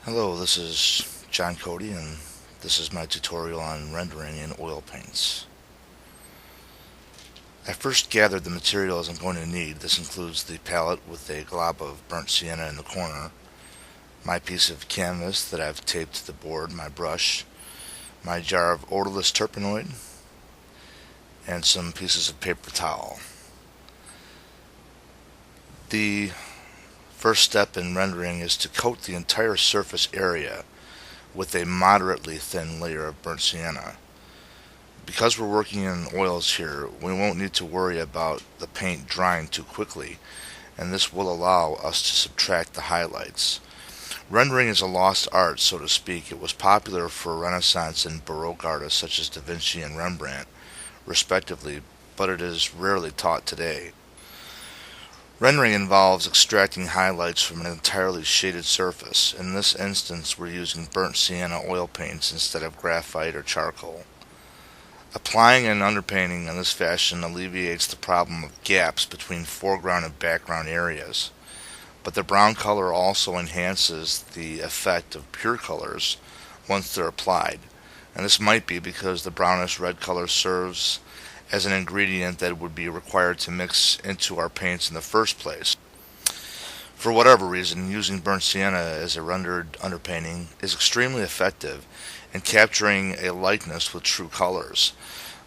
Hello, this is John Cotey, and this is my tutorial on rendering in oil paints. I first gathered the materials I'm going to need. This includes the palette with a glob of burnt sienna in the corner, my piece of canvas that I've taped to the board, my brush, my jar of odorless turpenoid, and some pieces of paper towel. The first step in rendering is to coat the entire surface area with a moderately thin layer of burnt sienna. Because we're working in oils here, we won't need to worry about the paint drying too quickly, and this will allow us to subtract the highlights. Rendering is a lost art, so to speak. It was popular for Renaissance and Baroque artists such as Da Vinci and Rembrandt, respectively, but it is rarely taught today. Rendering involves extracting highlights from an entirely shaded surface. In this instance, we're using burnt sienna oil paints instead of graphite or charcoal. Applying and underpainting in this fashion alleviates the problem of gaps between foreground and background areas, but the brown color also enhances the effect of pure colors once they're applied, and this might be because the brownish red color serves as an ingredient that would be required to mix into our paints in the first place. For whatever reason, using burnt sienna as a rendered underpainting is extremely effective in capturing a likeness with true colors.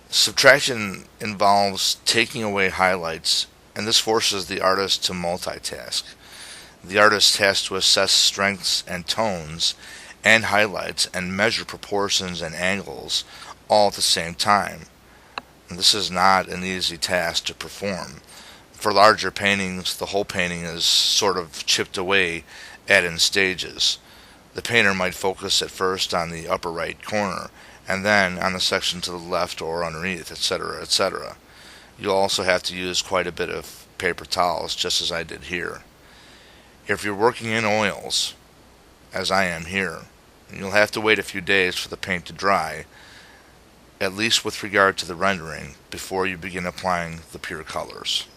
Subtraction involves taking away highlights, and this forces the artist to multitask. The artist has to assess strengths and tones and highlights and measure proportions and angles all at the same time. And this is not an easy task to perform. For larger paintings, the whole painting is sort of chipped away at in stages. The painter might focus at first on the upper right corner, and then on the section to the left or underneath, etc., etc. You'll also have to use quite a bit of paper towels, just as I did here. If you're working in oils, as I am here, you'll have to wait a few days for the paint to dry, at least with regard to the rendering, before you begin applying the pure colors.